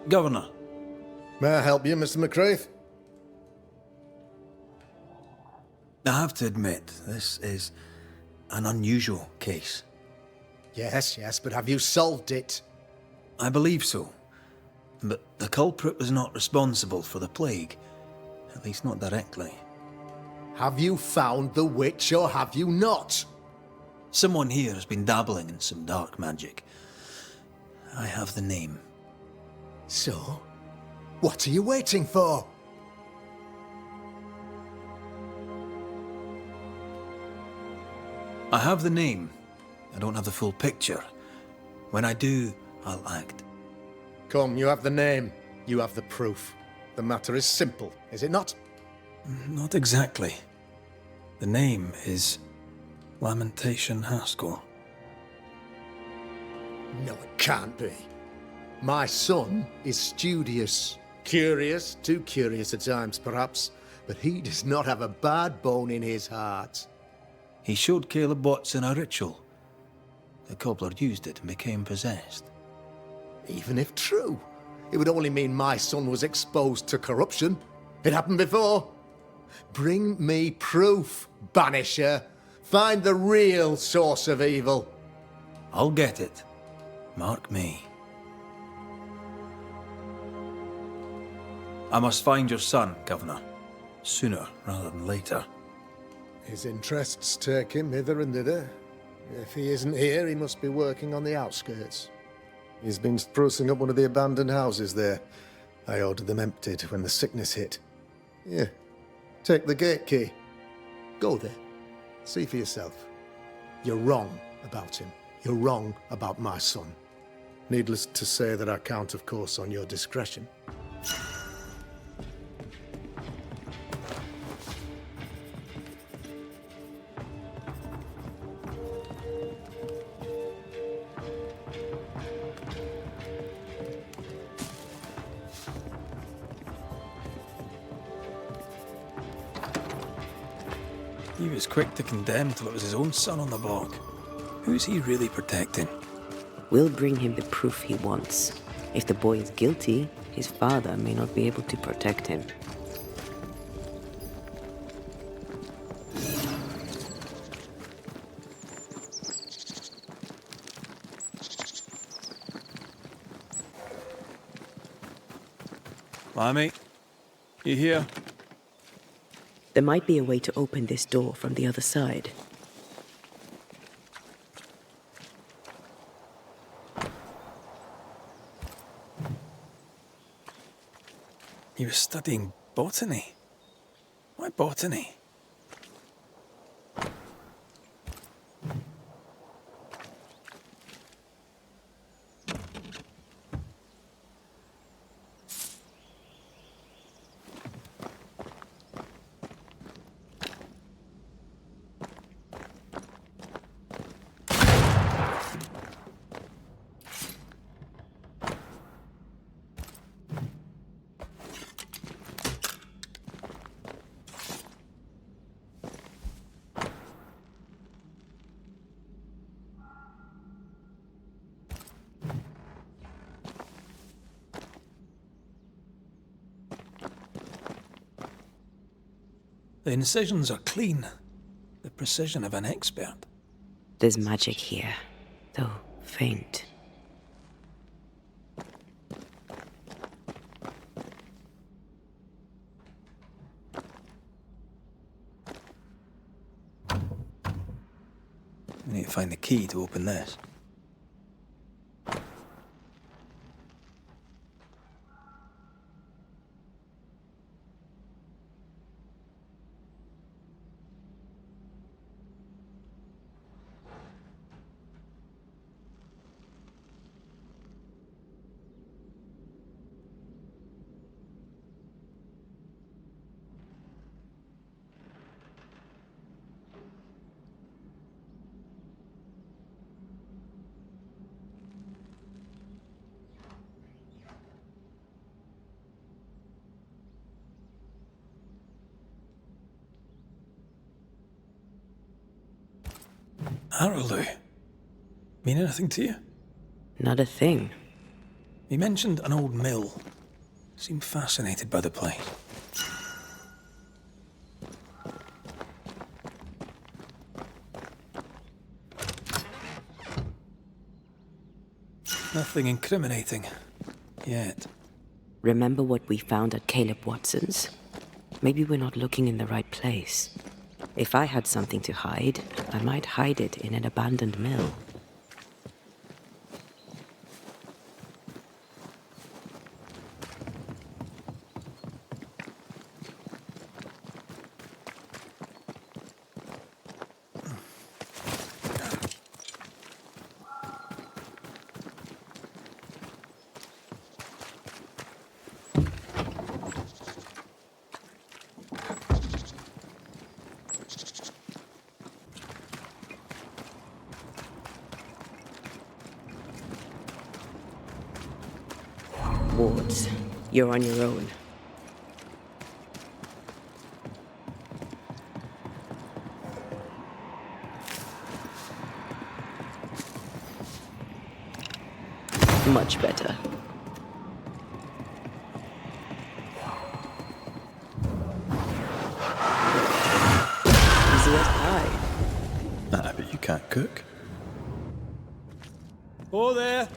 Governor. May I help you, Mr. McCraith? I have to admit, this is an unusual case. Yes, but have you solved it? I believe so. But the culprit was not responsible for the plague. At least not directly. Have you found the witch or have you not? Someone here has been dabbling in some dark magic. I have the name. So, what are you waiting for? I have the name. I don't have the full picture. When I do, I'll act. Come, you have the name. You have the proof. The matter is simple, is it not? Not exactly. The name is Lamentation Haskell. No, it can't be. My son is studious. Curious, too curious at times perhaps, but he does not have a bad bone in his heart. He showed Caleb Watson a ritual. The cobbler used it and became possessed. Even if true, it would only mean my son was exposed to corruption. It happened before. Bring me proof, Banisher. Find the real source of evil. I'll get it. Mark me. I must find your son, Governor. Sooner rather than later. His interests take him hither and thither. If he isn't here, he must be working on the outskirts. He's been sprucing up one of the abandoned houses there. I ordered them emptied when the sickness hit. Here, take the gate key. Go there. See for yourself. You're wrong about him. You're wrong about my son. Needless to say that I count, of course, on your discretion. He was quick to condemn till it was his own son on the block. Who's he really protecting? We'll bring him the proof he wants. If the boy is guilty, his father may not be able to protect him. Lammy, you here? There might be a way to open this door from the other side. He was studying botany. Why botany? The incisions are clean. The precision of an expert. There's magic here, though faint. We need to find the key to open this. Arrowloo. Mean anything to you? Not a thing. He mentioned an old mill. Seemed fascinated by the place. Nothing incriminating. Yet. Remember what we found at Caleb Watson's? Maybe we're not looking in the right place. If I had something to hide, I might hide it in an abandoned mill. Wards, you're on your own. Much better. Easy as pie. I bet you can't cook. Oh, there!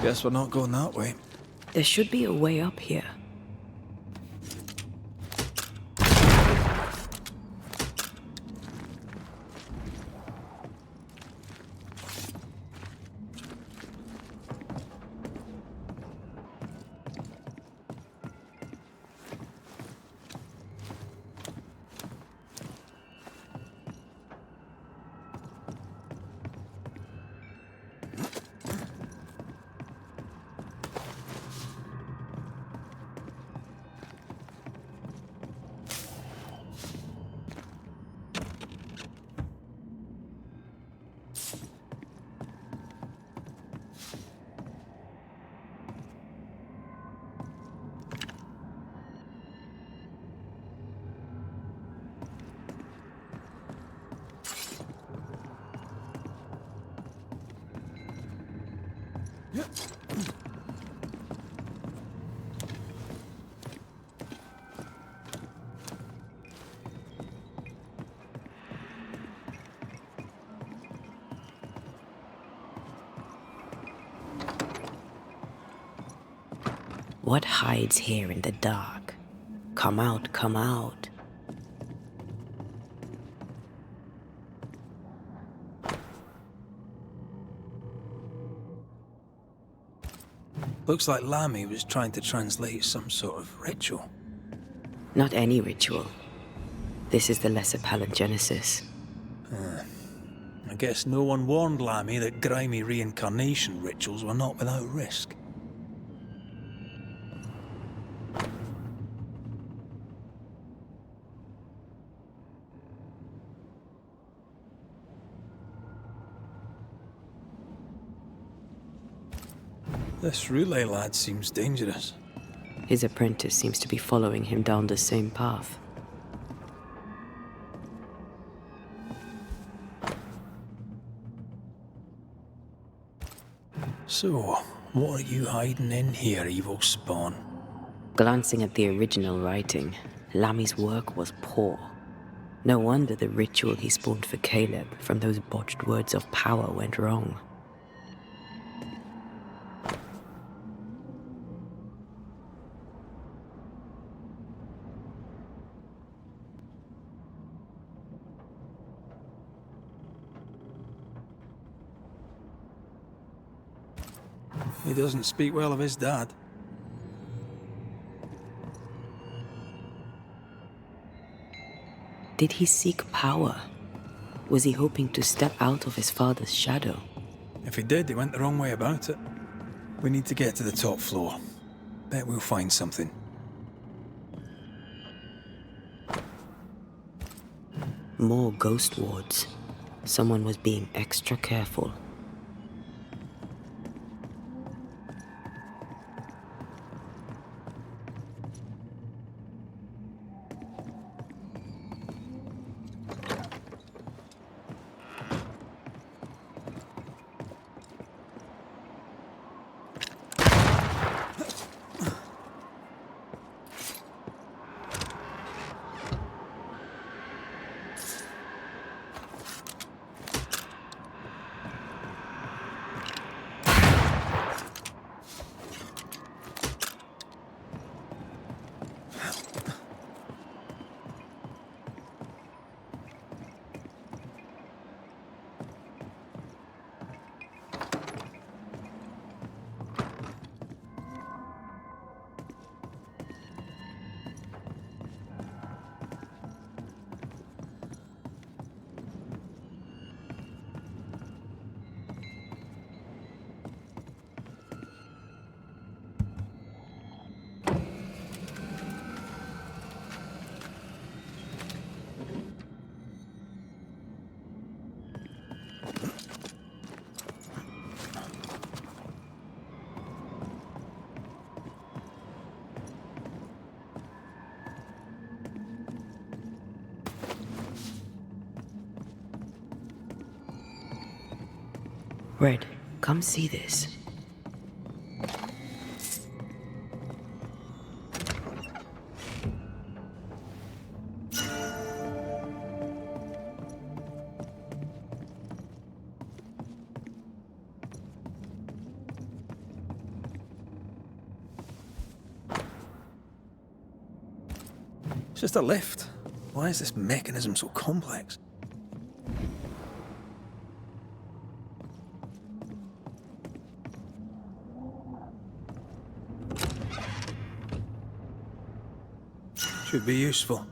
Guess we're not going that way. There should be a way up here. What hides here in the dark? Come out, come out. Looks like Lammy was trying to translate some sort of ritual. Not any ritual. This is the Lesser Palingenesis. I guess no one warned Lammy that grimy reincarnation rituals were not without risk. This relay lad seems dangerous. His apprentice seems to be following him down the same path. So, what are you hiding in here, evil spawn? Glancing at the original writing, Lammy's work was poor. No wonder the ritual he spawned for Caleb from those botched words of power went wrong. He doesn't speak well of his dad. Did he seek power? Was he hoping to step out of his father's shadow? If he did, he went the wrong way about it. We need to get to the top floor. Bet we'll find something. More ghost wards. Someone was being extra careful. Red, come see this. It's just a lift. Why is this mechanism so complex? Should be useful.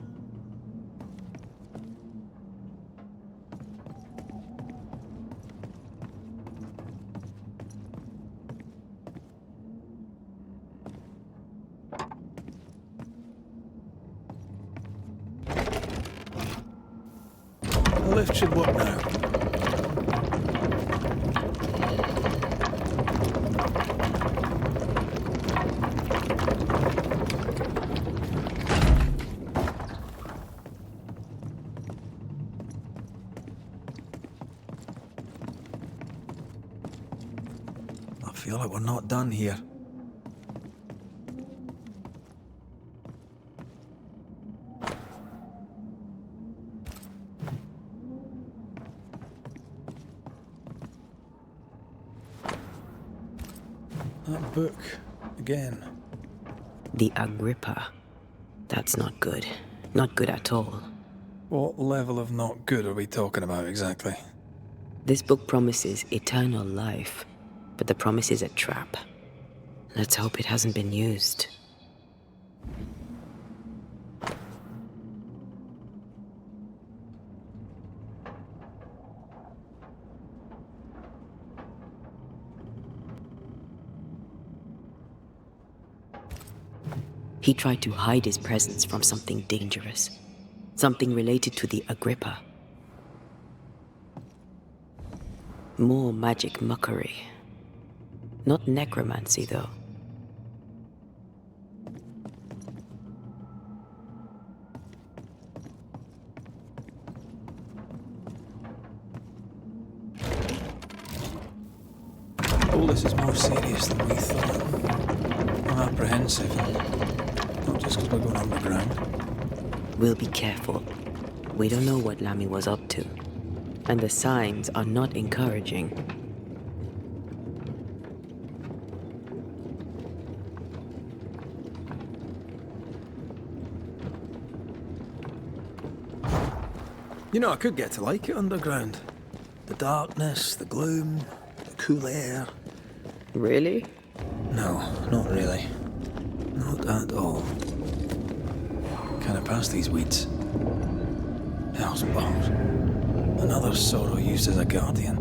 The lift should work now. I feel like we're not done here. That book, again. The Agrippa. That's not good. Not good at all. What level of not good are we talking about exactly? This book promises eternal life, but the promise is a trap. Let's hope it hasn't been used. He tried to hide his presence from something dangerous. Something related to the Agrippa. More magic muckery. Not necromancy, though. All this is more serious than we thought. I'm apprehensive. Not just because we're going underground. We'll be careful. We don't know what Lammy was up to. And the signs are not encouraging. You know, I could get to like it underground. The darkness, the gloom, the cool air. Really? No, not really. Not at all. Kind of past these weeds. Hell's bombs. Another sorrow used as a guardian.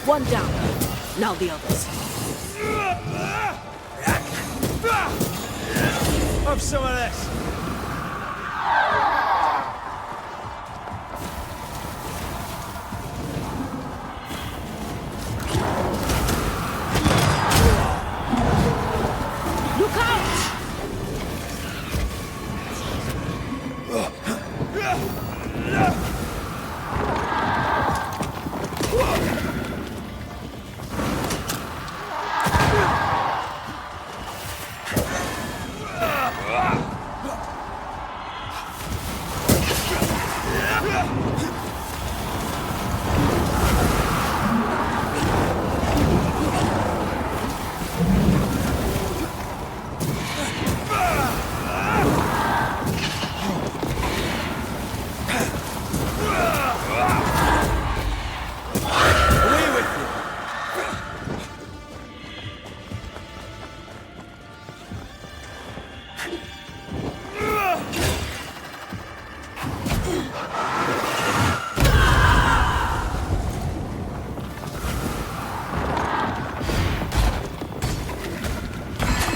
One down. Now the others. Have some of this. Look out!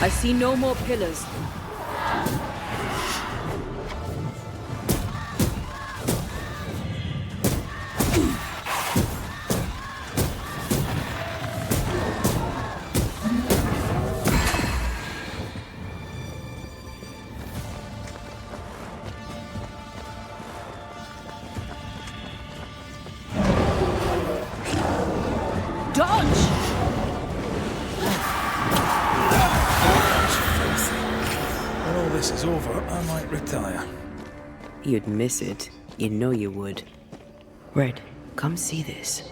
I see no more pillars. Dodge! When all this is over, I might retire. You'd miss it. You know you would. Red, come see this.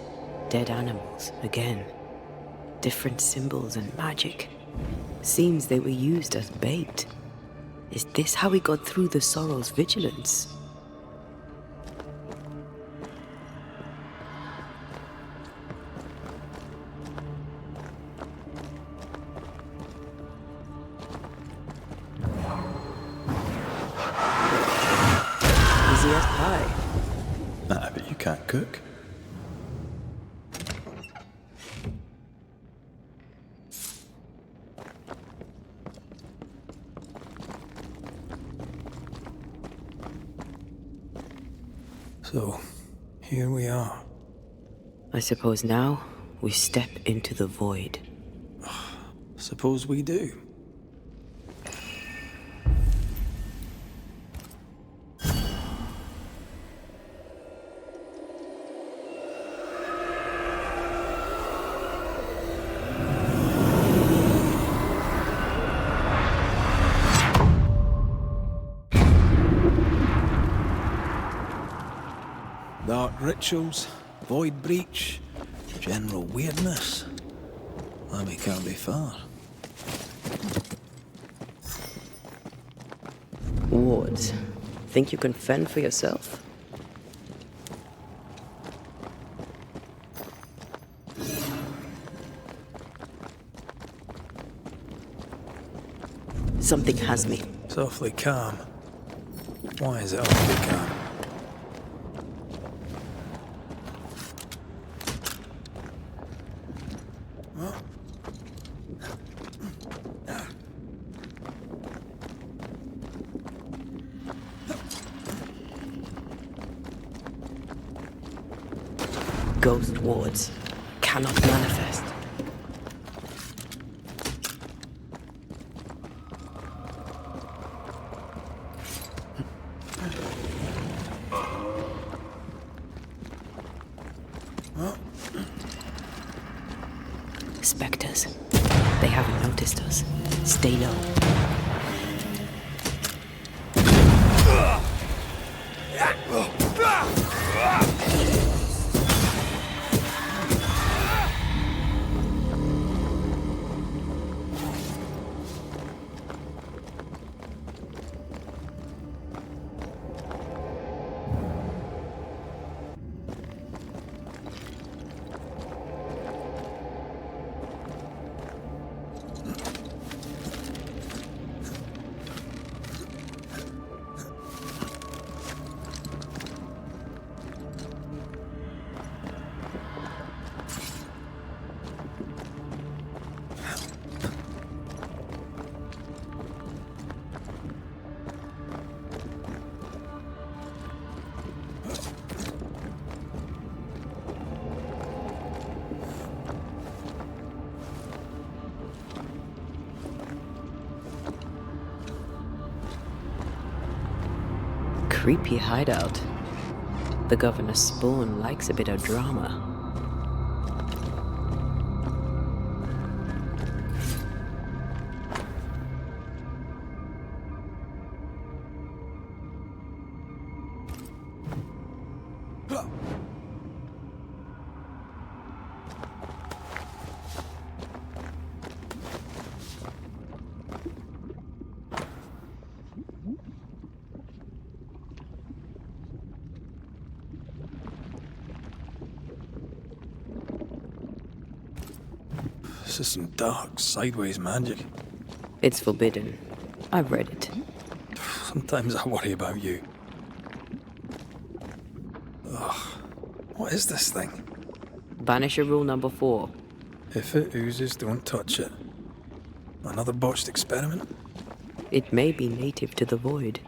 Dead animals, again. Different symbols and magic. Seems they were used as bait. Is this how we got through the Sorrow's vigilance? Easy as pie. Nah, but you can't cook. So, here we are. I suppose now we step into the void. Suppose we do. Dark rituals, void breach, general weirdness. Lammy can't be far. Wards, think you can fend for yourself? Something has me. It's awfully calm. Why is it awfully calm? Ghost wards cannot manifest. Spectres. They haven't noticed us. Stay low. Creepy hideout. The governor's spawn likes a bit of drama. This is some dark, sideways magic. It's forbidden. I've read it. Sometimes I worry about you. Ugh. What is this thing? Banisher rule number 4. If it oozes, don't touch it. Another botched experiment? It may be native to the void.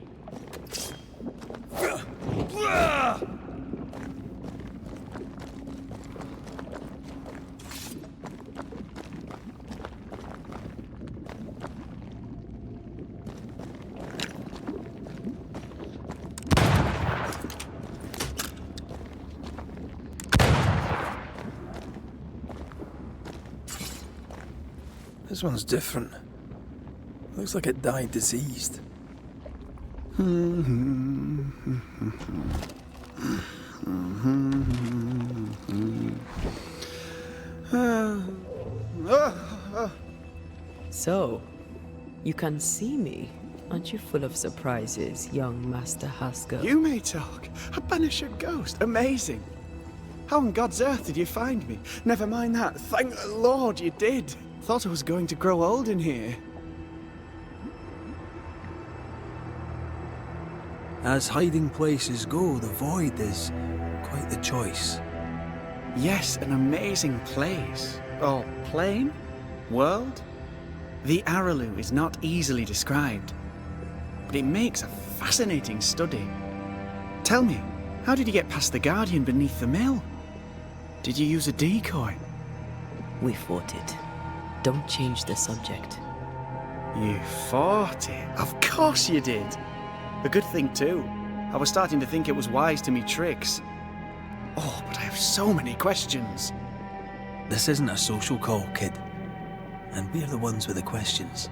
This one's different. Looks like it died diseased. So, you can see me. Aren't you full of surprises, young Master Haskell? You may talk. A Banisher ghost. Amazing. How on God's earth did you find me? Never mind that. Thank the Lord you did. Thought I was going to grow old in here. As hiding places go, the void is quite the choice. Yes, an amazing place. Or plane? World? The Araloo is not easily described, but it makes a fascinating study. Tell me, how did you get past the Guardian beneath the mill? Did you use a decoy? We fought it. Don't change the subject. You fought it? Of course you did. A good thing too. I was starting to think it was wise to me tricks. Oh, but I have so many questions. This isn't a social call, kid. And we're the ones with the questions.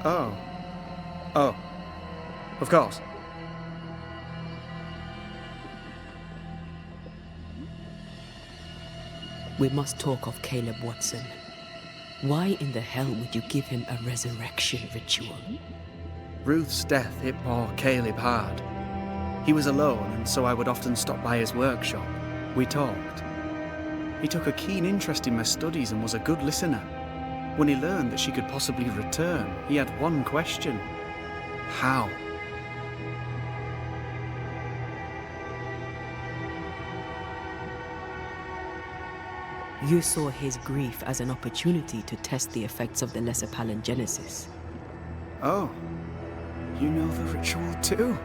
Oh. Oh. Of course. We must talk of Caleb Watson. Why in the hell would you give him a resurrection ritual? Ruth's death hit poor Caleb hard. He was alone, and so I would often stop by his workshop. We talked. He took a keen interest in my studies and was a good listener. When he learned that she could possibly return, he had one question. How? You saw his grief as an opportunity to test the effects of the lesser palingenesis. Oh, you know the ritual too?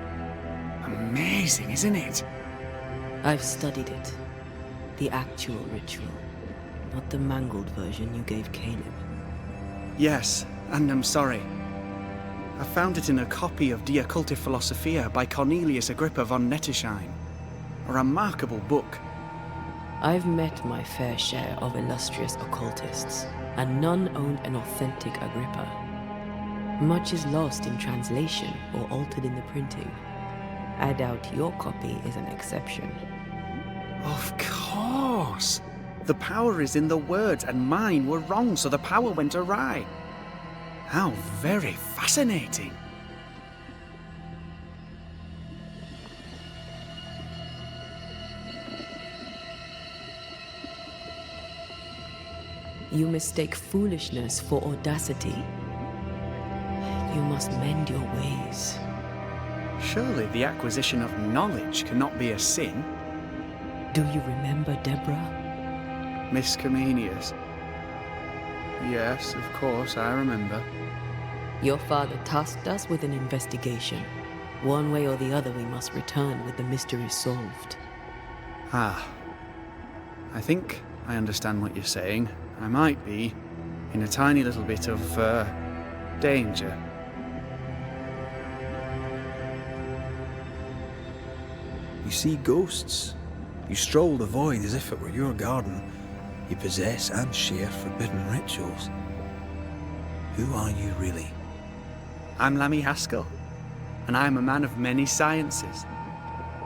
Amazing, isn't it? I've studied it. The actual ritual, not the mangled version you gave Caleb. Yes, and I'm sorry. I found it in a copy of Die Occulte Philosophia by Cornelius Agrippa von Nettesheim. A remarkable book. I've met my fair share of illustrious occultists, and none owned an authentic Agrippa. Much is lost in translation or altered in the printing. I doubt your copy is an exception. Of course! The power is in the words, and mine were wrong, so the power went awry. How very fascinating! You mistake foolishness for audacity. You must mend your ways. Surely the acquisition of knowledge cannot be a sin. Do you remember Deborah? Miss Comenius. Yes, of course, I remember. Your father tasked us with an investigation. One way or the other, we must return with the mystery solved. Ah. I think I understand what you're saying. I might be in a tiny little bit of, danger. You see ghosts. You stroll the void as if it were your garden. You possess and share forbidden rituals. Who are you really? I'm Lammy Haskell, and I am a man of many sciences.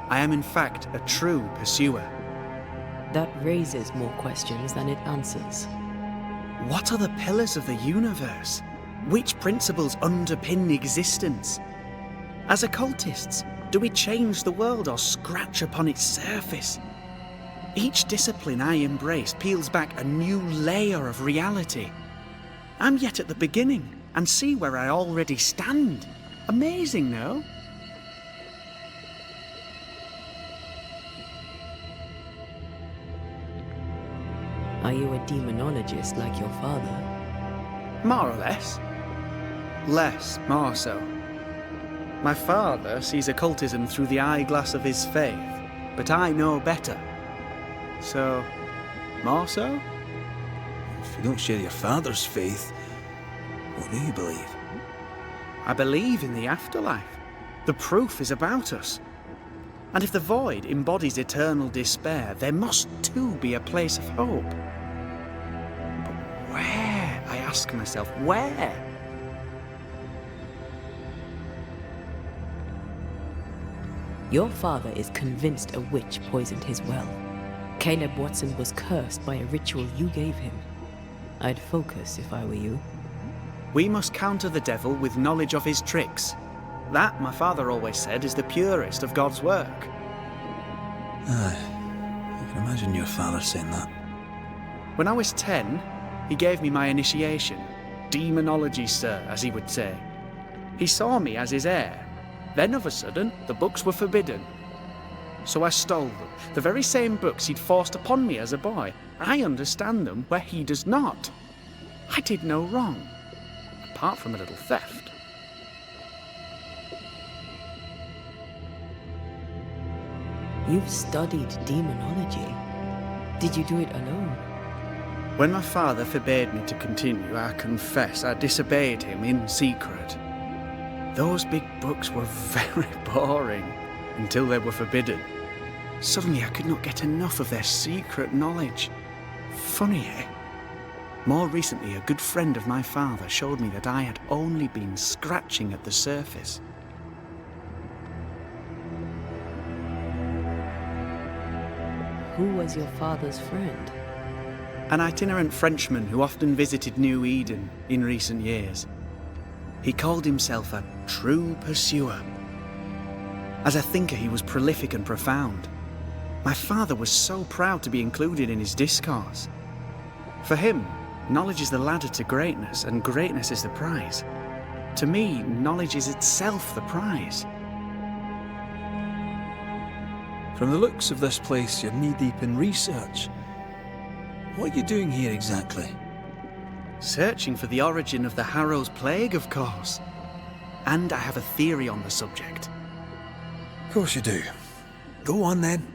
I am in fact a true pursuer. That raises more questions than it answers. What are the pillars of the universe? Which principles underpin existence? As occultists, do we change the world or scratch upon its surface? Each discipline I embrace peels back a new layer of reality. I'm yet at the beginning, and see where I already stand. Amazing, no? Are you a demonologist like your father? More or less. Less, more so. My father sees occultism through the eyeglass of his faith, but I know better. So, more so? If you don't share your father's faith, what do you believe? I believe in the afterlife. The proof is about us. And if the void embodies eternal despair, there must too be a place of hope. But where, I ask myself, where? Your father is convinced a witch poisoned his well. Caleb Watson was cursed by a ritual you gave him. I'd focus if I were you. We must counter the devil with knowledge of his tricks. That, my father always said, is the purest of God's work. Aye, I can imagine your father saying that. When I was 10, he gave me my initiation. Demonology, sir, as he would say. He saw me as his heir. Then, of a sudden, the books were forbidden. So I stole them, the very same books he'd forced upon me as a boy. I understand them where he does not. I did no wrong, apart from a little theft. You've studied demonology. Did you do it alone? When my father forbade me to continue, I confess I disobeyed him in secret. Those big books were very boring until they were forbidden. Suddenly I could not get enough of their secret knowledge. Funny, eh? More recently, a good friend of my father showed me that I had only been scratching at the surface. Who was your father's friend? An itinerant Frenchman who often visited New Eden in recent years. He called himself a true pursuer. As a thinker, he was prolific and profound. My father was so proud to be included in his discourse. For him, knowledge is the ladder to greatness, and greatness is the prize. To me, knowledge is itself the prize. From the looks of this place, you're knee-deep in research. What are you doing here exactly? Searching for the origin of the Harrow's Plague, of course. And I have a theory on the subject. Of course you do. Go on then.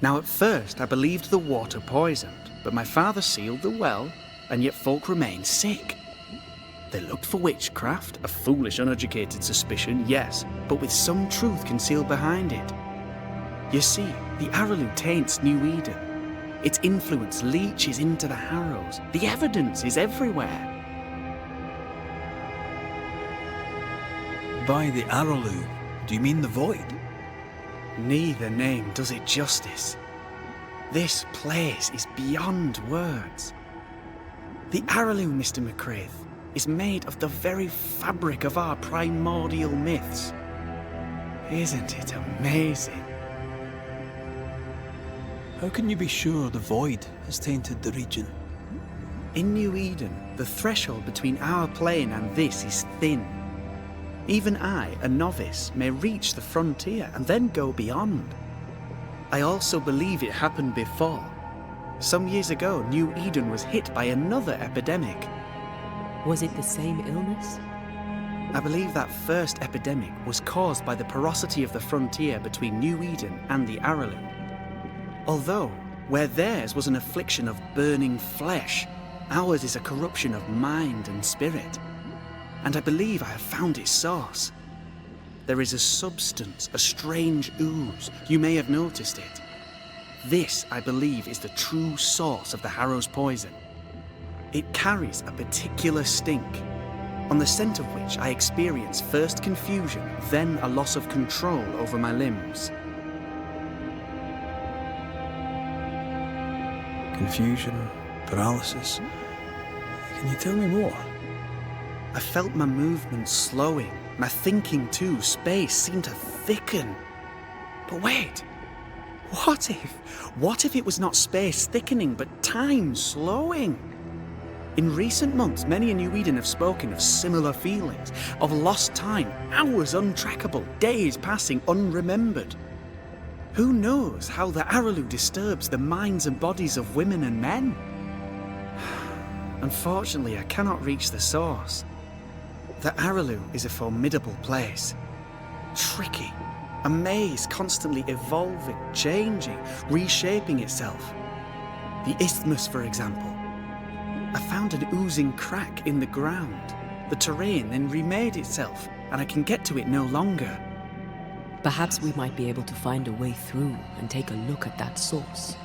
Now at first I believed the water poisoned, but my father sealed the well, and yet folk remained sick. They looked for witchcraft, a foolish, uneducated suspicion, yes, but with some truth concealed behind it. You see, the Araloo taints New Eden. Its influence leaches into the Harrows. The evidence is everywhere. By the Araloo, do you mean the Void? Neither name does it justice. This place is beyond words. The Araloo, Mr. McCraith, is made of the very fabric of our primordial myths. Isn't it amazing? How can you be sure the Void has tainted the region? In New Eden, the threshold between our plane and this is thin. Even I, a novice, may reach the frontier and then go beyond. I also believe it happened before. Some years ago, New Eden was hit by another epidemic. Was it the same illness? I believe that first epidemic was caused by the porosity of the frontier between New Eden and the Araloo. Although, where theirs was an affliction of burning flesh, ours is a corruption of mind and spirit. And I believe I have found its source. There is a substance, a strange ooze. You may have noticed it. This, I believe, is the true source of the Harrow's poison. It carries a particular stink, on the scent of which I experience first confusion, then a loss of control over my limbs. Confusion, paralysis. Can you tell me more? I felt my movements slowing, my thinking too. Space seemed to thicken. But wait, what if it was not space thickening, but time slowing? In recent months, many in New Eden have spoken of similar feelings, of lost time, hours untrackable, days passing unremembered. Who knows how the Araloo disturbs the minds and bodies of women and men? Unfortunately, I cannot reach the source. The Araloo is a formidable place. Tricky, a maze constantly evolving, changing, reshaping itself. The isthmus, for example. I found an oozing crack in the ground. The terrain then remade itself, and I can get to it no longer. Perhaps we might be able to find a way through and take a look at that source.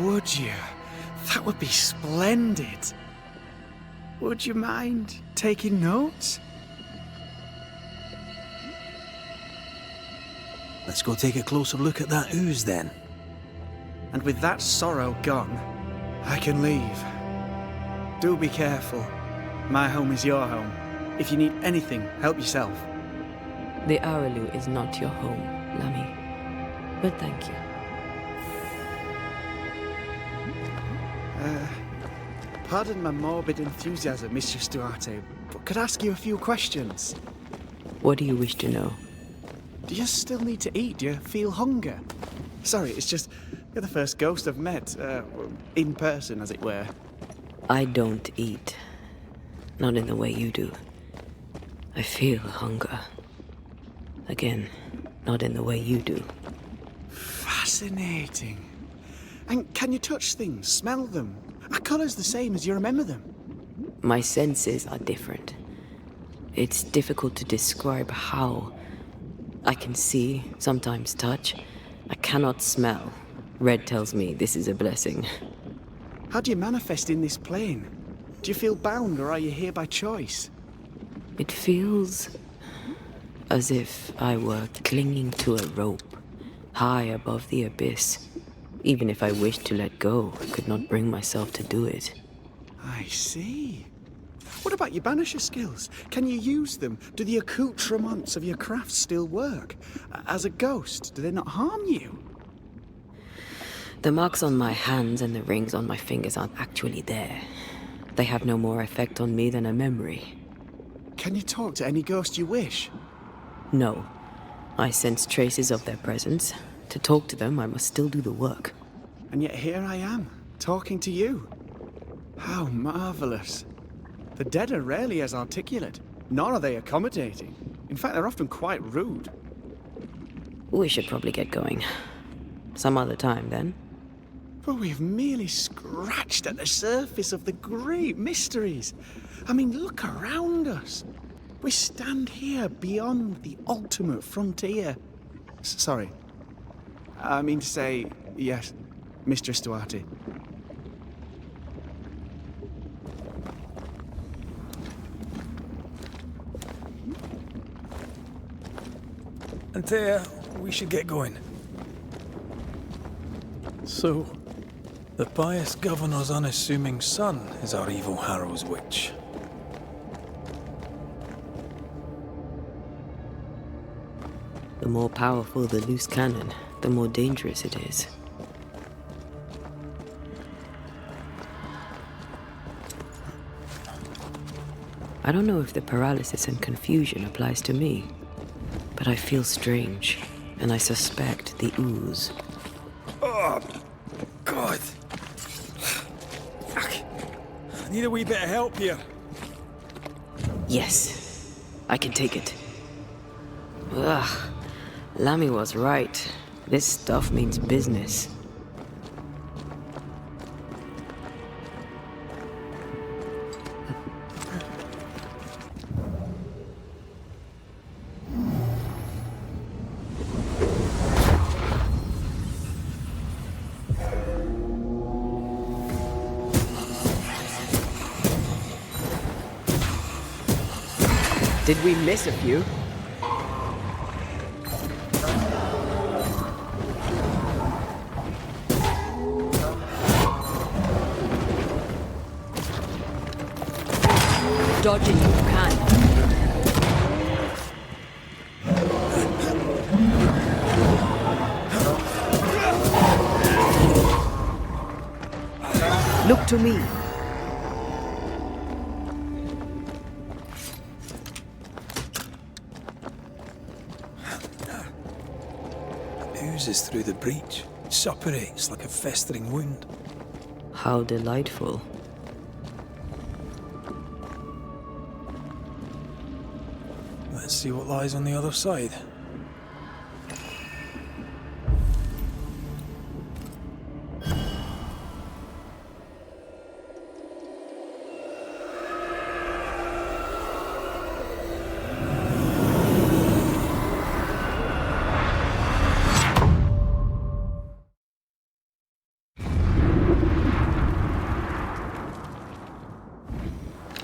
Would you? That would be splendid. Would you mind taking notes? Let's go take a closer look at that ooze then. And with that sorrow gone, I can leave. Do be careful. My home is your home. If you need anything, help yourself. The Araloo is not your home, Lammy. But thank you. Pardon my morbid enthusiasm, Mistress Duarte, but could I ask you a few questions? What do you wish to know? Do you still need to eat? Do you feel hunger? Sorry, it's just, you're the first ghost I've met, in person, as it were. I don't eat. Not in the way you do. I feel hunger. Again, not in the way you do. Fascinating. And can you touch things, smell them? Are colours the same as you remember them? My senses are different. It's difficult to describe how. I can see, sometimes touch. I cannot smell. Red tells me this is a blessing. How do you manifest in this plane? Do you feel bound, or are you here by choice? It feels as if I were clinging to a rope, high above the abyss. Even if I wished to let go, I could not bring myself to do it. I see. What about your Banisher skills? Can you use them? Do the accoutrements of your craft still work? As a ghost, do they not harm you? The marks on my hands and the rings on my fingers aren't actually there. They have no more effect on me than a memory. Can you talk to any ghost you wish? No. I sense traces of their presence. To talk to them, I must still do the work. And yet here I am, talking to you. How marvellous. The dead are rarely as articulate, nor are they accommodating. In fact, they're often quite rude. We should probably get going. Some other time, then. But we've merely scratched at the surface of the great mysteries. I mean, look around us. We stand here beyond the ultimate frontier. Sorry. I mean to say, yes, Mistress Duarte. Antea, we should get going. So, the pious governor's unassuming son is our evil Harrow's witch. The more powerful the loose cannon, the more dangerous it is. I don't know if the paralysis and confusion applies to me, but I feel strange, and I suspect the ooze. Oh, God. Fuck. I need a wee bit of help here. Yes, I can take it. Ugh, Lammy was right. This stuff means business. Did we miss a few? Dodge it, you can. Look to me. Oozes through the breach. Suppurates like a festering wound. How delightful. Let's see what lies on the other side.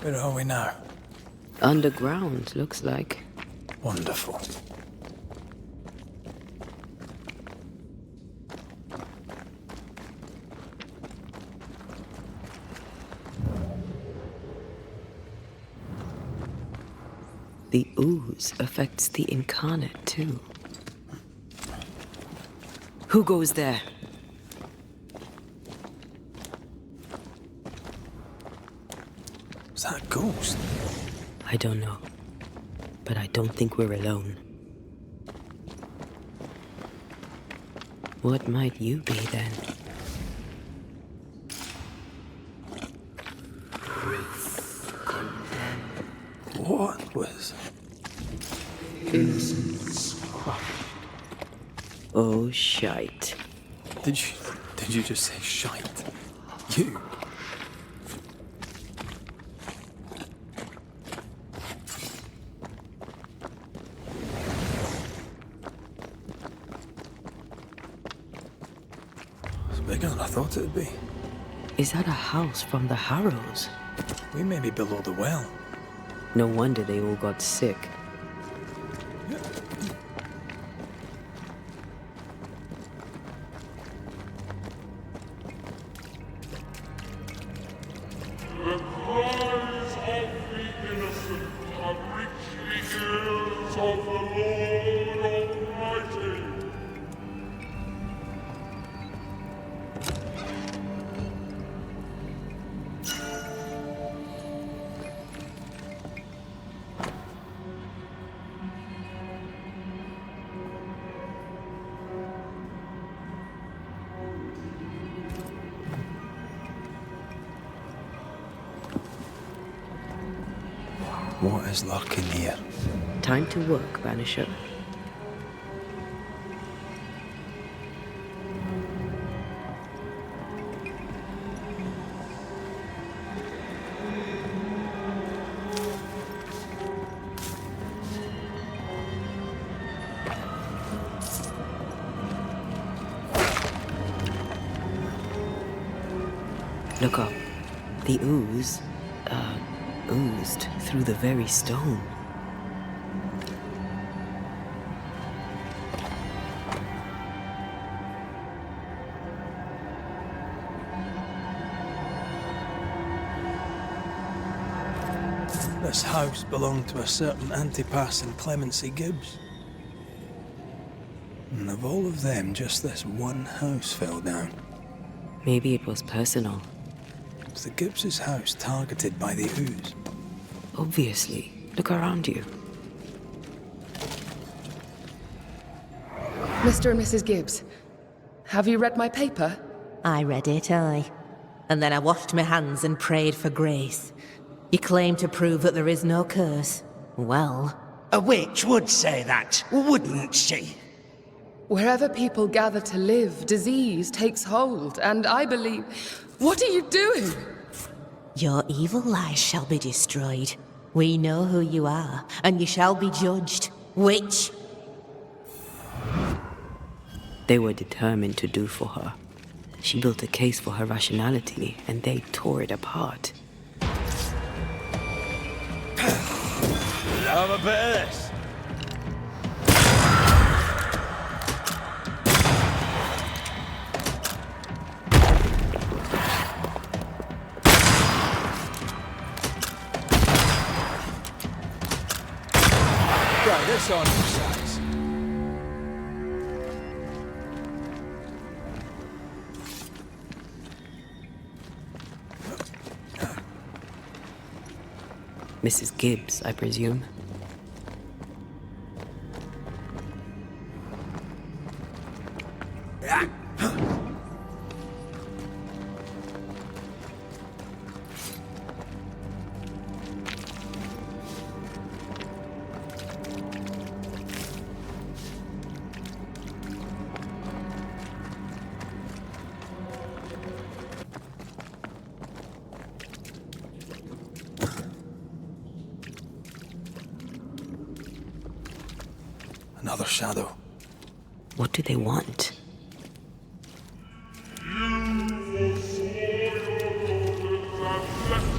Where are we now? Underground, looks like. Wonderful. The ooze affects the incarnate, too. Who goes there? Is that a ghost? I don't know. But I don't think we're alone. What might you be, then? What was... Innocence crushed. Oh, shite. Did you just say shite? You? It's bigger than I thought it'd be. Is that a house from the Harrows? We may be below the well. No wonder they all got sick. The cries of the innocent have reached the ears of the Lord Almighty. What is lurking here? Time to work, Banisher. Look up. The ooze, oozed through the very stone. This house belonged to a certain Antipas and Clemency Gibbs. And of all of them, just this one house fell down. Maybe it was personal. Was the Gibbs' house targeted by the ooze? Obviously. Look around you. Mr. and Mrs. Gibbs, have you read my paper? I read it, aye. And then I washed my hands and prayed for grace. You claim to prove that there is no curse. Well, A witch would say that, wouldn't she? Wherever people gather to live, disease takes hold, and I believe... What are you doing? your evil lies shall be destroyed. We know who you are, and you shall be judged. Witch! They were determined to do for her. She built a case for her rationality, and they tore it apart. Have a bit of this. Try this on your size. Mrs. Gibbs, I presume. Another shadow. What do they want?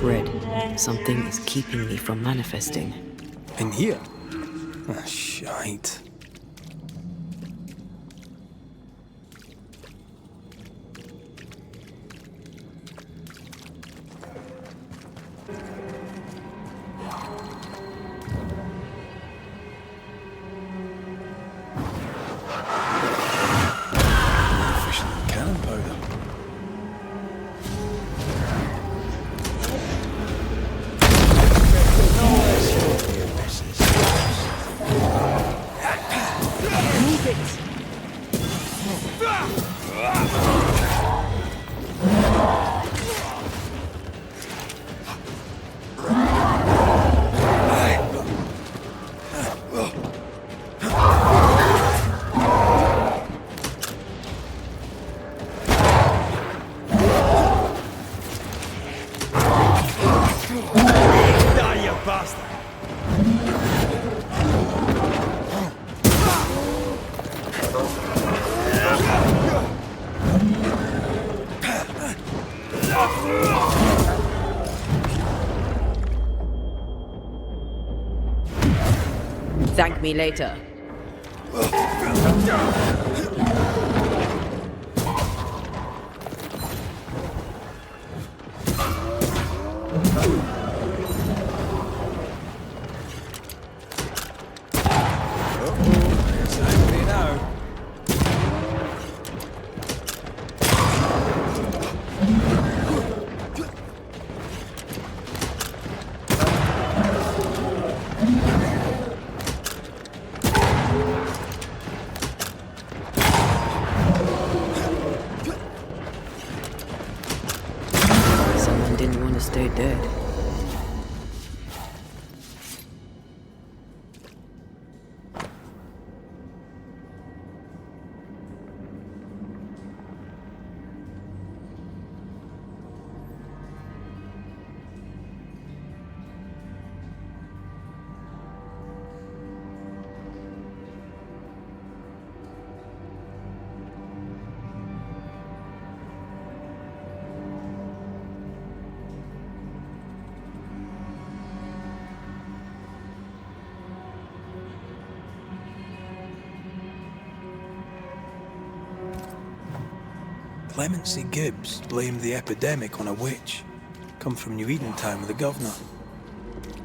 Red, something is keeping me from manifesting. In here? Ah, shite. Cannon powder. Die, you bastard! Thank me later. Someone didn't want to stay dead. Clemency Gibbs blamed the epidemic on a witch. Come from New Eden Town with the governor.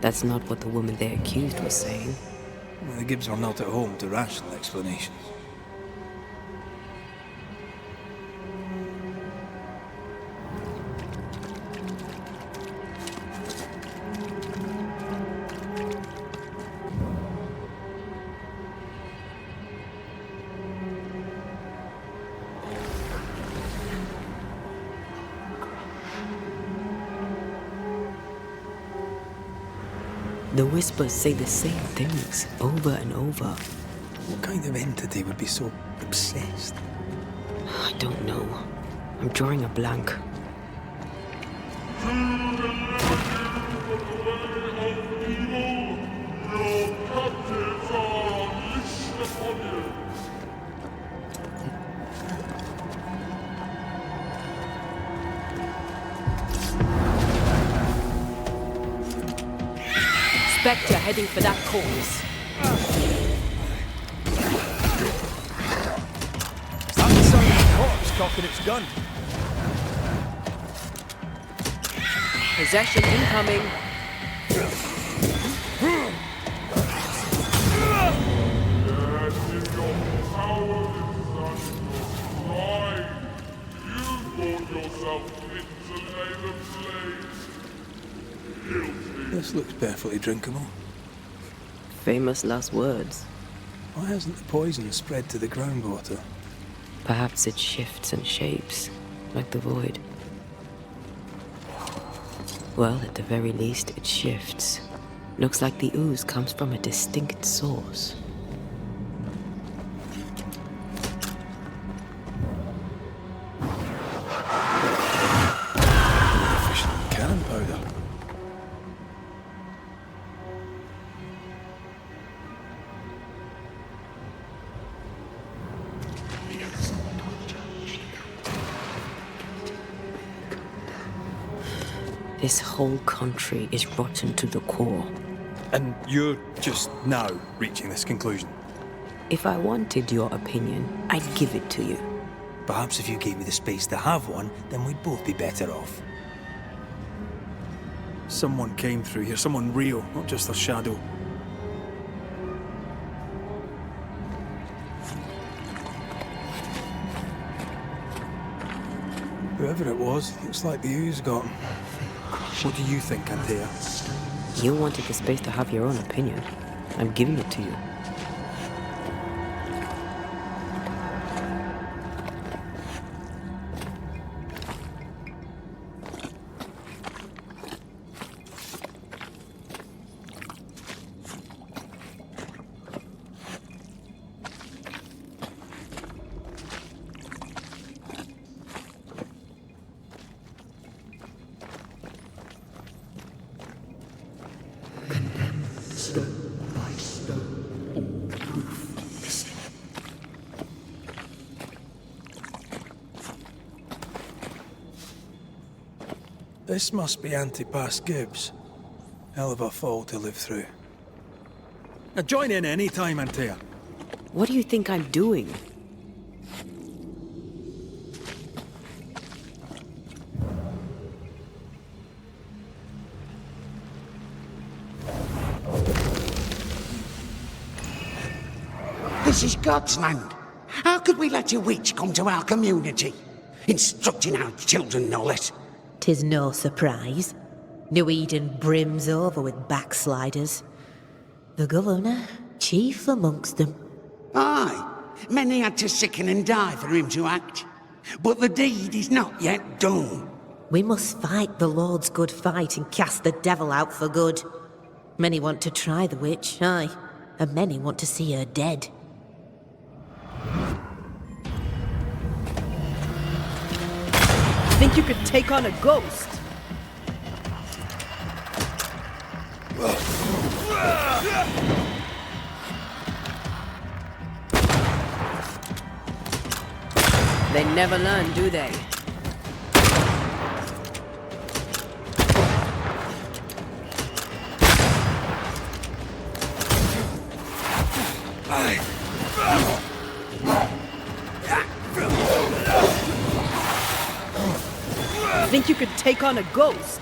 That's not what the woman they accused was saying. Well, the Gibbs were not at home to rational explanations. The whispers say the same things over and over. What kind of entity would be so obsessed? I don't know. I'm drawing a blank. Spectre heading for that corpse. That's the sound of the corpse cocking its gun. Possession incoming. This looks perfectly drinkable. Famous last words. Why hasn't the poison spread to the groundwater? Perhaps it shifts and shapes, like the void. Well, at the very least, it shifts. Looks like the ooze comes from a distinct source. Efficient cannon powder. This whole country is rotten to the core. And you're just now reaching this conclusion? If I wanted your opinion, I'd give it to you. Perhaps if you gave me the space to have one, then we'd both be better off. Someone came through here, someone real, not just a shadow. Whoever it was, looks like the ooze got him. What do you think, Antea? You wanted the space to have your own opinion. I'm giving it to you. This must be Antipas Gibbs. Hell of a fall to live through. Now join in any time, Antea. What do you think I'm doing? This is God's land. How could we let a witch come to our community? Instructing our children, no less. 'Tis no surprise. New Eden brims over with backsliders. The governor, chief amongst them. Aye, many had to sicken and die for him to act. But the deed is not yet done. We must fight the Lord's good fight and cast the devil out for good. Many want to try the witch, aye, and many want to see her dead. Think you could take on a ghost? They never learn, do they? think you could take on a ghost?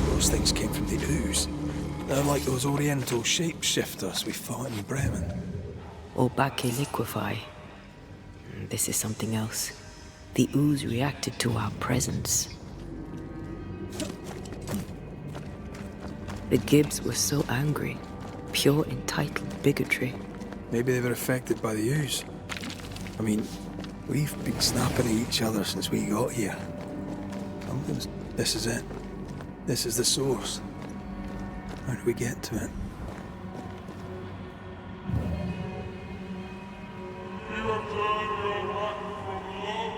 Those things came from the ooze. They're like those oriental shapeshifters we fought in Bremen. Or back in Liquefy. This is something else. The ooze reacted to our presence. The Gibbs were so angry. Pure entitled bigotry. Maybe they were affected by the ooze. I mean, we've been snapping at each other since we got here. This is it. This is the source. How do we get to it? You have turned your back from love,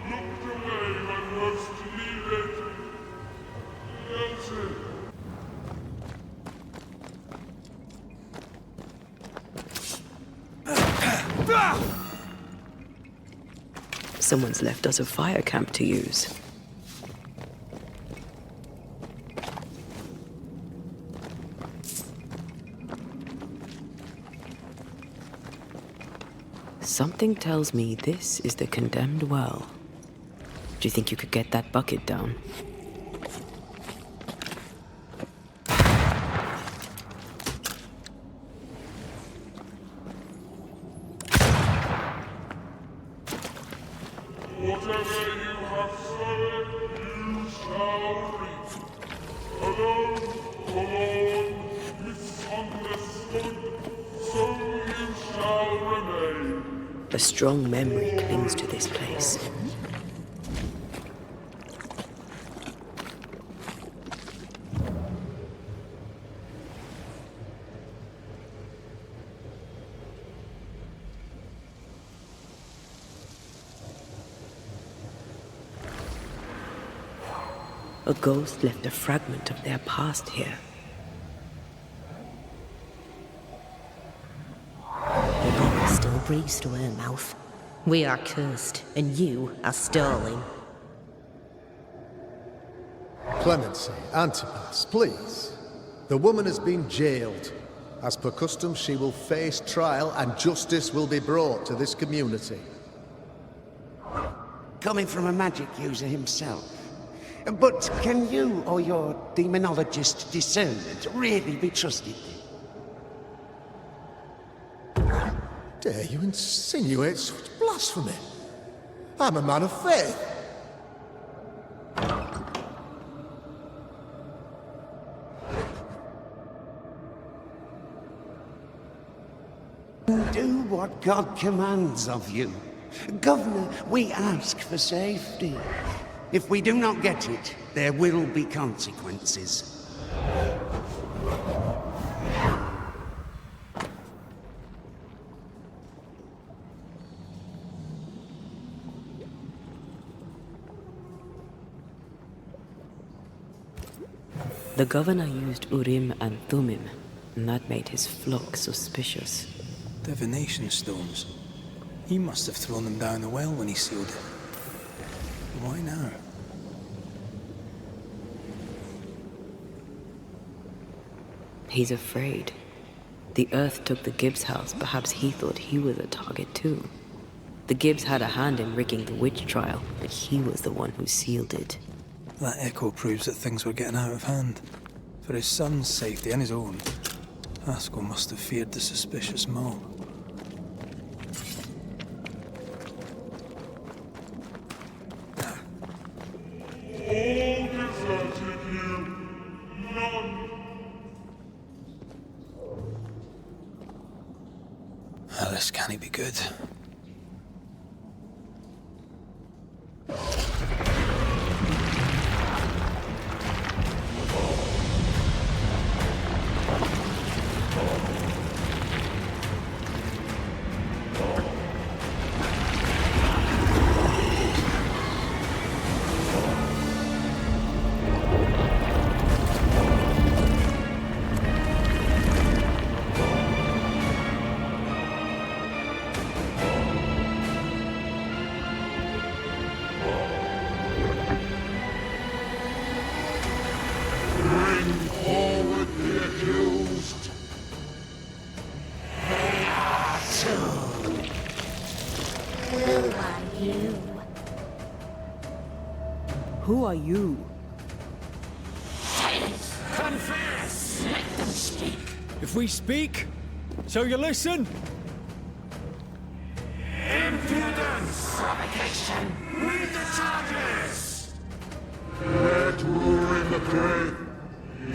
looked away when most needed. Guilty. Someone's left us a fire camp to use. Something tells me this is the condemned well. Do you think you could get that bucket down? Whatever you have sown, you shall reap. Alone, forlorn, misunderstood, so you shall remain. A strong memory clings to this place. A ghost left a fragment of their past here. The bottle still breathes to her mouth. We are cursed, and you are stalling. Clemency, Antipas, please. The woman has been jailed. As per custom, she will face trial and justice will be brought to this community. Coming from a magic user himself. But can you or your demonologist discernment really be trusted? Dare you insinuate such blasphemy? I'm a man of faith. Do what God commands of you. Governor, we ask for safety. If we do not get it, there will be consequences. The governor used Urim and Thummim, and that made his flock suspicious. Divination stones. He must have thrown them down the well when he sealed it. Why now? He's afraid. The Earth took the Gibbs house. Perhaps he thought he was a target too. The Gibbs had a hand in rigging the witch trial, but he was the one who sealed it. That echo proves that things were getting out of hand. For his son's safety and his own, Haskell must have feared the suspicious mob. All deserted you, none good. Who are you? Confess! Let them speak! If we speak, shall you listen? Impudence! Provocation! Read the charges! Let war in the grave.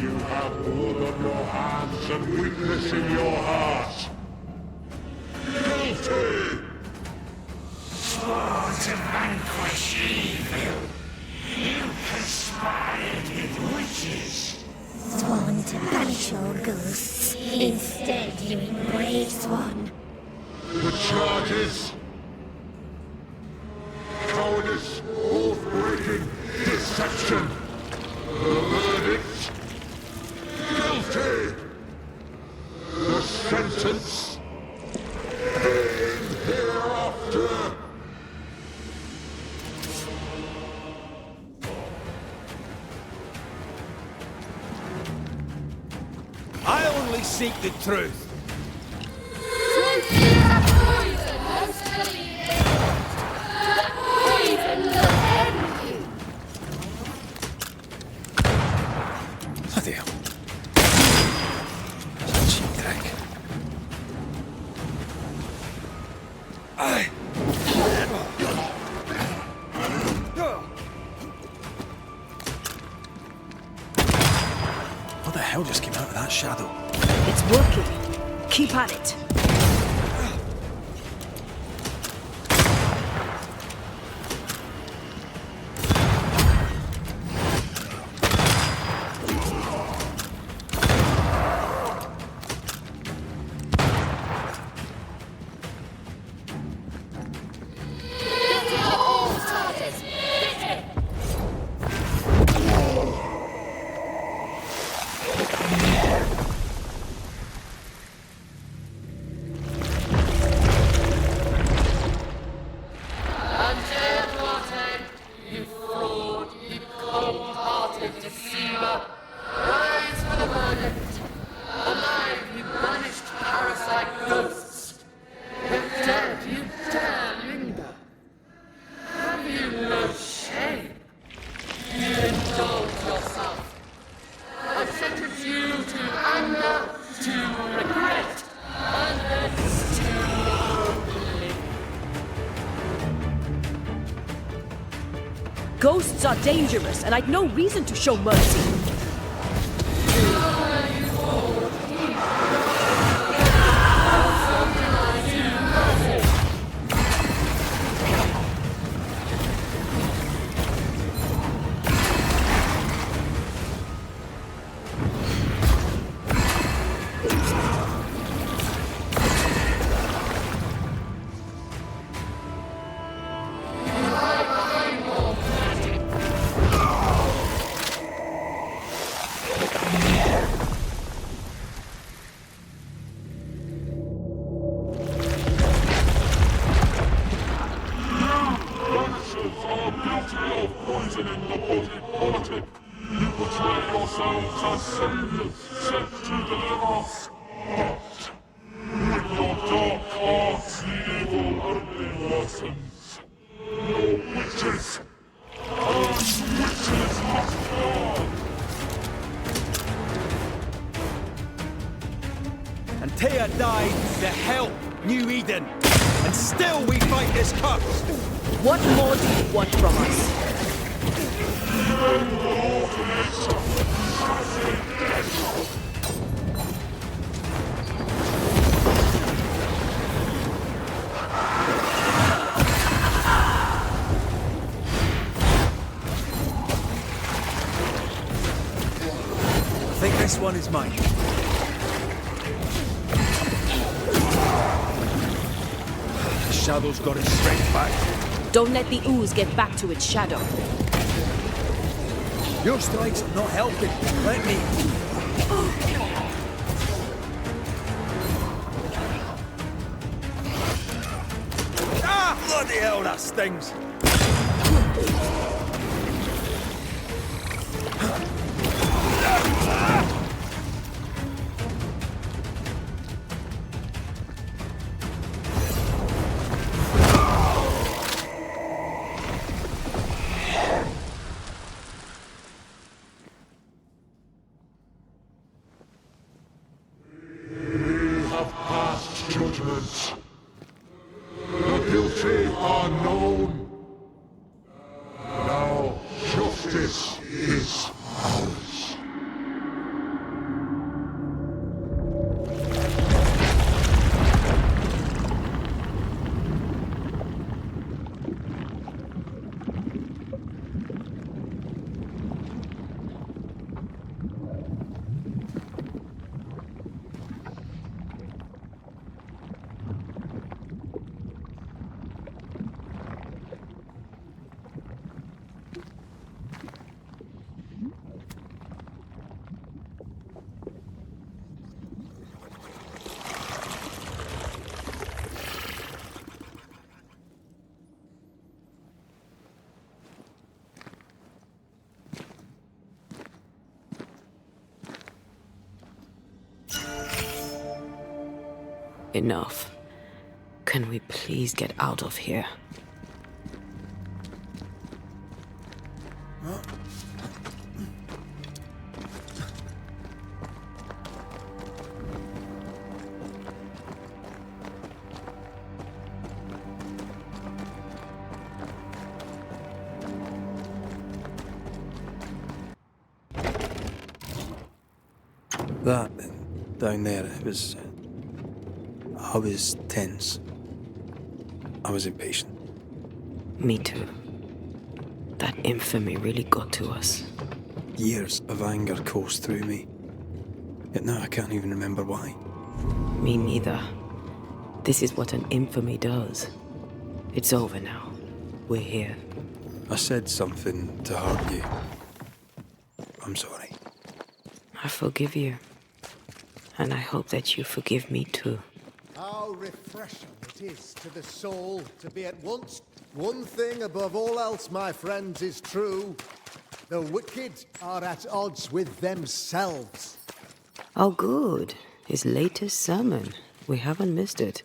You have blood on your hands and weakness in your heart. Guilty! Swore to vanquish evil. You conspired with witches. Sworn to banish all ghosts. Instead, you embrace one. The charges. Cowardice, oath-breaking, deception. The verdict. Guilty. The sentence. Pain hereafter. I only seek the truth. Bloody hell. That's a cheap trick. Aye. What the hell just came out of that shadow? It's working. Keep at it. Ghosts are dangerous, and I'd no reason to show mercy. Banishers are guilty of poisoning the body politic. You betray yourselves as saviors sent to deliver us. But with your dark hearts, the evil only worsens. Your witches. And witches must burn. And Taya died to help New Eden. And still we fight this curse. What more do you want from us? This one is mine. The shadow's got its strength back. Don't let the ooze get back to its shadow. Your strikes are not helping. Let me. Ah, bloody hell, that stings. Judgment. The guilty are known. Now justice is ours. Enough. Can we please get out of here? That down there, it was... I was tense. I was impatient. Me too. That infamy really got to us. Years of anger coursed through me. Yet now I can't even remember why. Me neither. This is what an infamy does. It's over now. We're here. I said something to hurt you. I'm sorry. I forgive you. And I hope that you forgive me too. How refreshing it is to the soul to be at once one thing above all else, my friends, is true. The wicked are at odds with themselves. Oh, good. His latest sermon. We haven't missed it.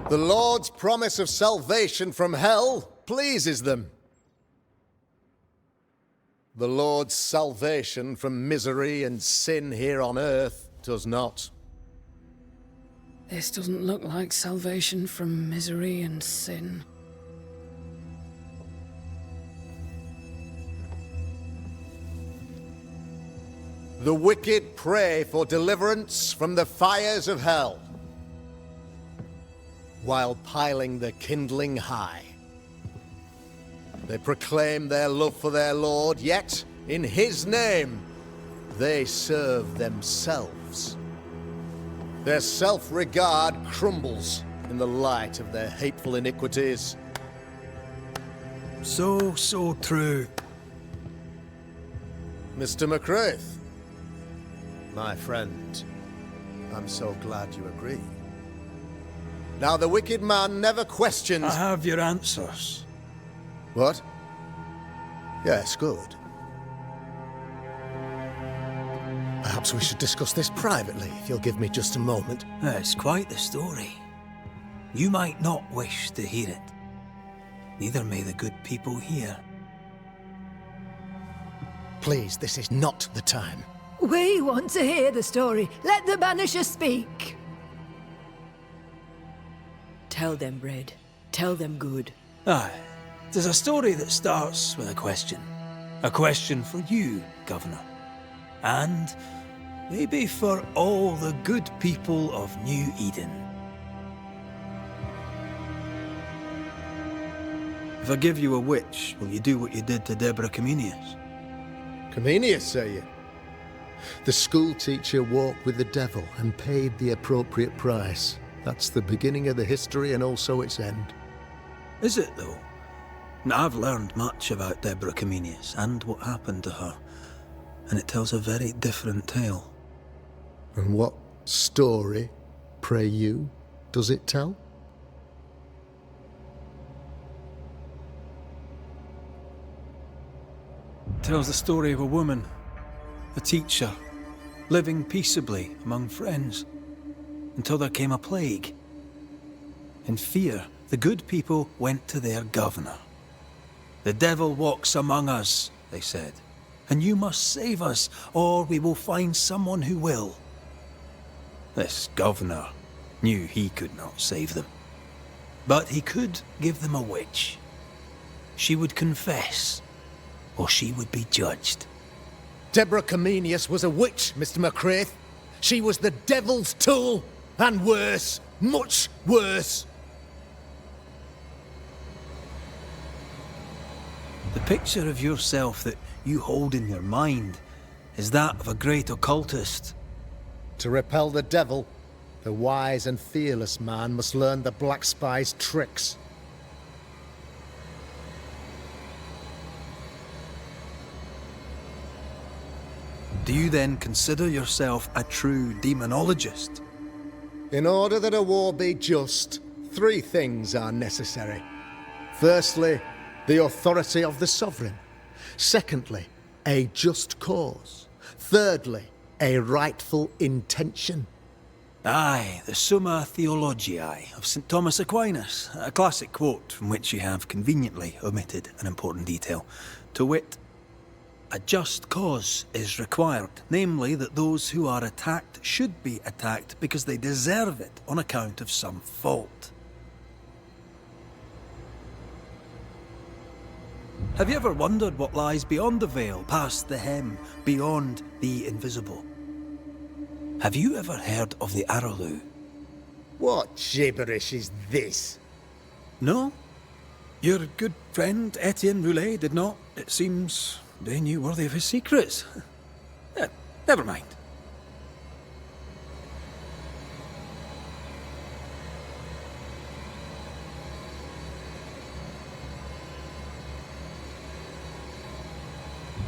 The Lord's promise of salvation from hell pleases them. The Lord's salvation from misery and sin here on earth does not. This doesn't look like salvation from misery and sin. The wicked pray for deliverance from the fires of hell, while piling the kindling high. They proclaim their love for their Lord, yet, in His name, they serve themselves. Their self-regard crumbles in the light of their hateful iniquities. So true. Mr. McCraith, my friend, I'm so glad you agree. Now, the wicked man never questions... I have your answers. What? Yes, good. Perhaps we should discuss this privately, if you'll give me just a moment. It's quite the story. You might not wish to hear it. Neither may the good people here. Please, this is not the time. We want to hear the story. Let the Banisher speak. Tell them, Red. Tell them good. Aye. There's a story that starts with a question. A question for you, Governor. And Maybe for all the good people of New Eden. If I give you a witch, will you do what you did to Deborah Comenius? Comenius, say you? The school teacher walked with the devil and paid the appropriate price. That's the beginning of the history and also its end. Is it, though? Now, I've learned much about Deborah Comenius and what happened to her, and it tells a very different tale. And what story, pray you, does it tell? It tells the story of a woman, a teacher, living peaceably among friends, until there came a plague. In fear, the good people went to their governor. "The devil walks among us," they said, "and you must save us, or we will find someone who will." This governor knew he could not save them, but he could give them a witch. She would confess, or she would be judged. Deborah Comenius was a witch, Mr. McCraith. She was the devil's tool, and worse, much worse. The picture of yourself that you hold in your mind is that of a great occultist. To repel the devil, the wise and fearless man must learn the Black Spy's tricks. Do you then consider yourself a true demonologist? In order that a war be just, 3 things are necessary. Firstly, the authority of the sovereign. Secondly, a just cause. Thirdly, a rightful intention. Aye, the Summa Theologiae of St. Thomas Aquinas, a classic quote from which you have conveniently omitted an important detail, to wit, "A just cause is required, namely that those who are attacked should be attacked because they deserve it on account of some fault." Have you ever wondered what lies beyond the veil, past the hem, beyond the invisible? Have you ever heard of the Araloo? What gibberish is this? No? Your good friend Etienne Roulet did not, it seems, deign you worthy of his secrets. Never mind.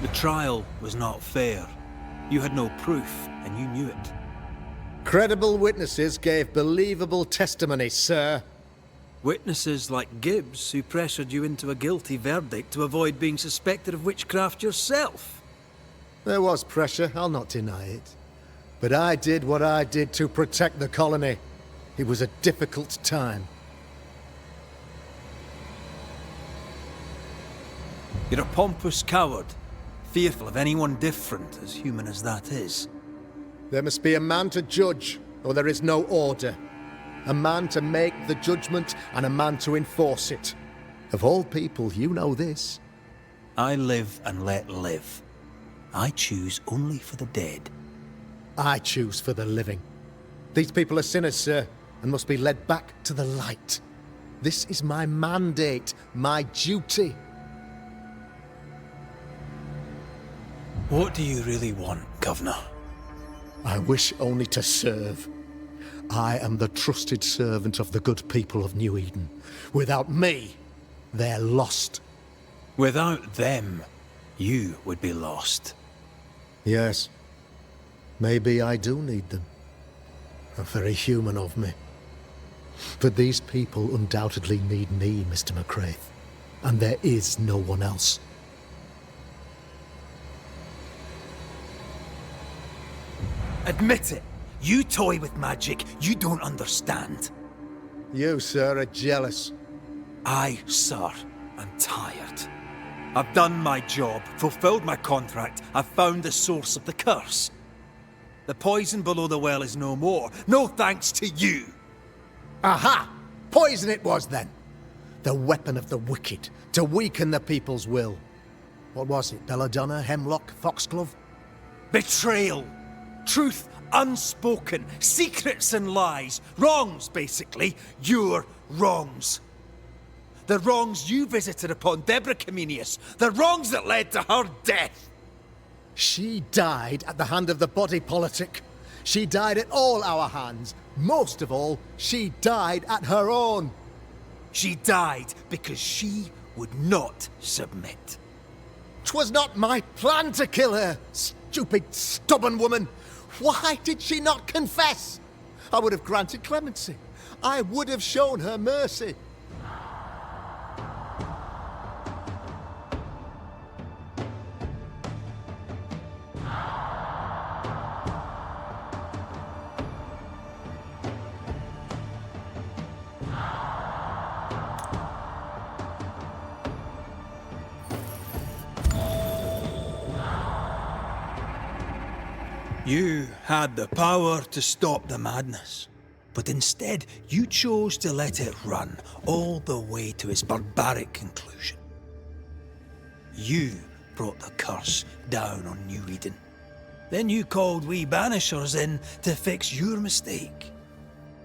The trial was not fair. You had no proof, and you knew it. Credible witnesses gave believable testimony, sir. Witnesses like Gibbs, who pressured you into a guilty verdict to avoid being suspected of witchcraft yourself. There was pressure, I'll not deny it. But I did what I did to protect the colony. It was a difficult time. You're a pompous coward, fearful of anyone different, as human as that is. There must be a man to judge, or there is no order. A man to make the judgment, and a man to enforce it. Of all people, you know this. I live and let live. I choose only for the dead. I choose for the living. These people are sinners, sir, and must be led back to the light. This is my mandate, my duty. What do you really want, Governor? I wish only to serve. I am the trusted servant of the good people of New Eden. Without me, they're lost. Without them, you would be lost. Yes. Maybe I do need them. Very human of me. But these people undoubtedly need me, Mr. McCraith. And there is no one else. Admit it. You toy with magic you don't understand. You, sir, are jealous. I, sir, am tired. I've done my job, fulfilled my contract, I've found the source of the curse. The poison below the well is no more, no thanks to you. Aha! Poison it was, then. The weapon of the wicked, to weaken the people's will. What was it, belladonna, hemlock, foxglove? Betrayal! Truth unspoken, secrets and lies, wrongs basically, your wrongs. The wrongs you visited upon Deborah Comenius, the wrongs that led to her death. She died at the hand of the body politic. She died at all our hands. Most of all, she died at her own. She died because she would not submit. 'Twas not my plan to kill her, stupid, stubborn woman. Why did she not confess? I would have granted clemency. I would have shown her mercy. You had the power to stop the madness, but instead you chose to let it run all the way to its barbaric conclusion. You brought the curse down on New Eden. Then you called we Banishers in to fix your mistake.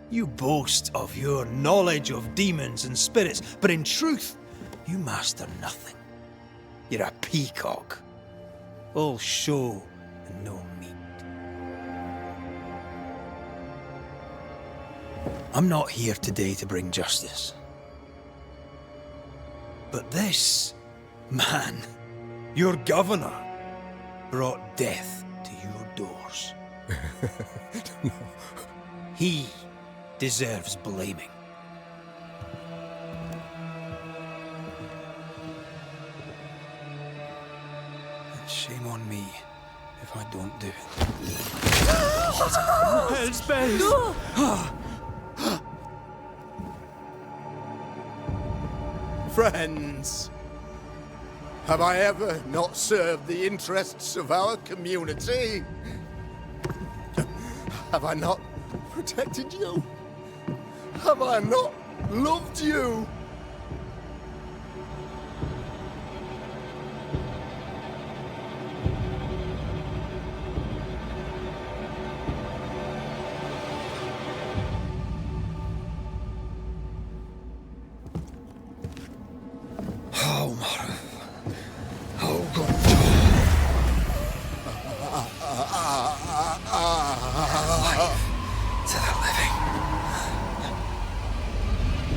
You boast of your knowledge of demons and spirits, but in truth, you master nothing. You're a peacock. All show and no meat. I'm not here today to bring justice. But this man, your governor, brought death to your doors. No. He deserves blaming. And shame on me if I don't do it. Elspeth! Friends, have I ever not served the interests of our community? Have I not protected you? Have I not loved you?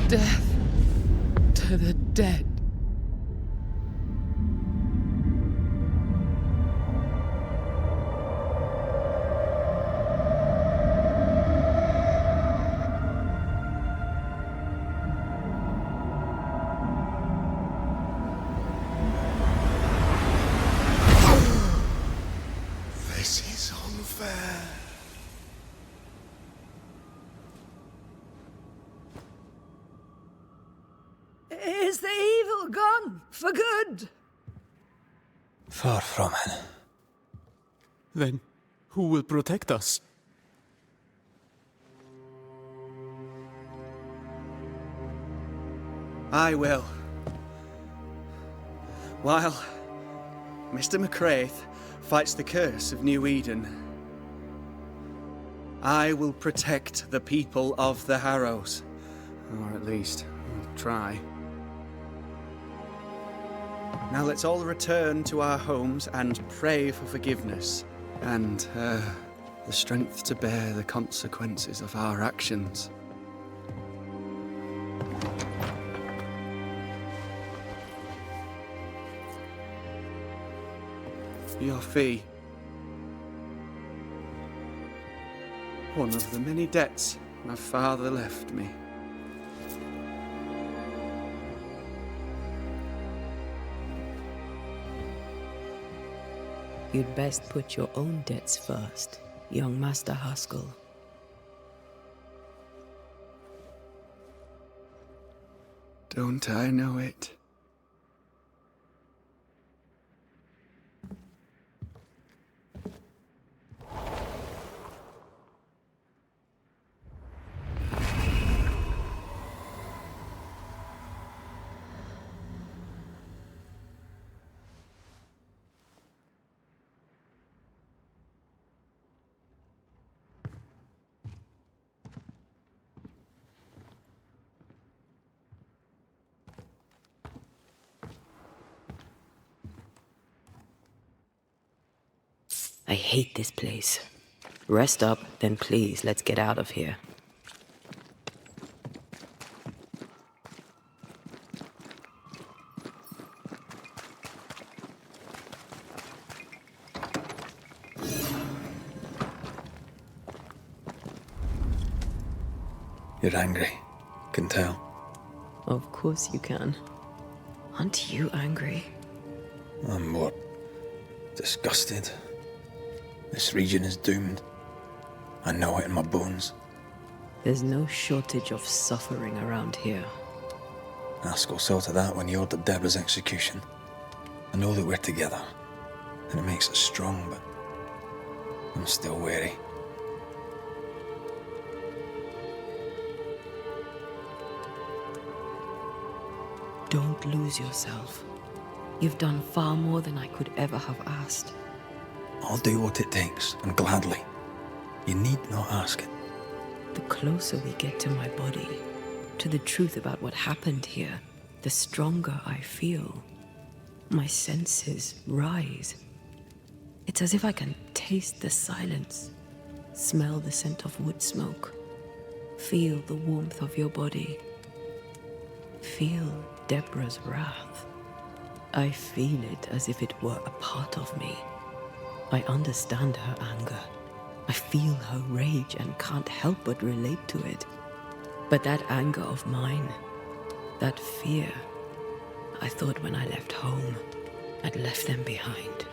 Death to the dead. This is unfair. Is the evil gone for good? Far from it. Then who will protect us? I will. While Mr. McCraith fights the curse of New Eden, I will protect the people of the Harrows. Or at least, try. Now let's all return to our homes and pray for forgiveness and the strength to bear the consequences of our actions. Your fee. One of the many debts my father left me. You'd best put your own debts first, young Master Haskell. Don't I know it? I hate this place. Rest up, then please, let's get out of here. You're angry. Can tell. Of course you can. Aren't you angry? I'm more disgusted. This region is doomed. I know it in my bones. There's no shortage of suffering around here. Askell saw to that when he ordered Deborah's execution. I know that we're together, and it makes us strong, but I'm still wary. Don't lose yourself. You've done far more than I could ever have asked. I'll do what it takes, and gladly. You need not ask it. The closer we get to my body, to the truth about what happened here, the stronger I feel. My senses rise. It's as if I can taste the silence, smell the scent of wood smoke, feel the warmth of your body, feel Deborah's wrath. I feel it as if it were a part of me. I understand her anger. I feel her rage and can't help but relate to it. But that anger of mine, that fear, I thought when I left home, I'd left them behind.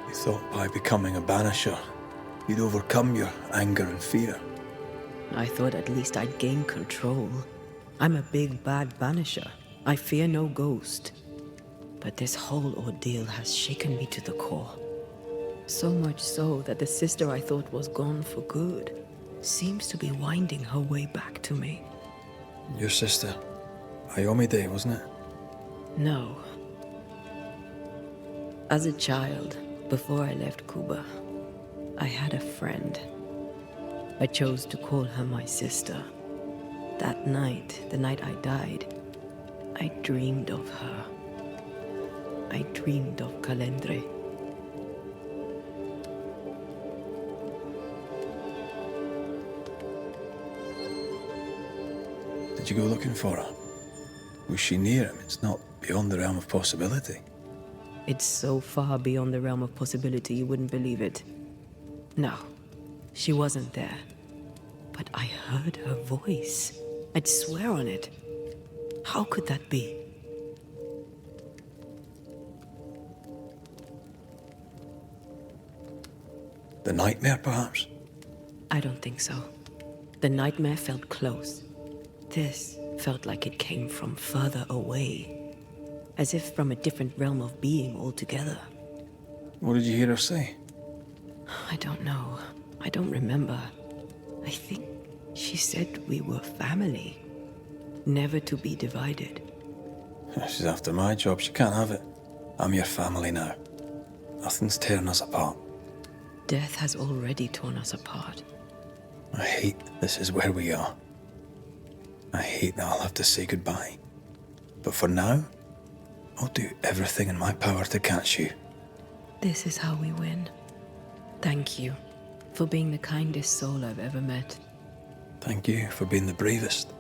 You thought by becoming a Banisher, you'd overcome your anger and fear. I thought at least I'd gain control. I'm a big bad Banisher. I fear no ghost. But this whole ordeal has shaken me to the core. So much so that the sister I thought was gone for good seems to be winding her way back to me. Your sister, Ayomide, wasn't it? No. As a child, before I left Cuba, I had a friend. I chose to call her my sister. That night, the night I died, I dreamed of her. I dreamed of Calendre. Did you go looking for her? Was she near him? It's not beyond the realm of possibility. It's so far beyond the realm of possibility you wouldn't believe it. No, she wasn't there. But I heard her voice. I'd swear on it. How could that be? The nightmare, perhaps? I don't think so. The nightmare felt close. This felt like it came from further away. As if from a different realm of being altogether. What did you hear her say? I don't know. I don't remember. I think she said we were family. Never to be divided. She's after my job. She can't have it. I'm your family now. Nothing's tearing us apart. Death has already torn us apart. I hate this is where we are. I hate that I'll have to say goodbye. But for now, I'll do everything in my power to catch you. This is how we win. Thank you for being the kindest soul I've ever met. Thank you for being the bravest.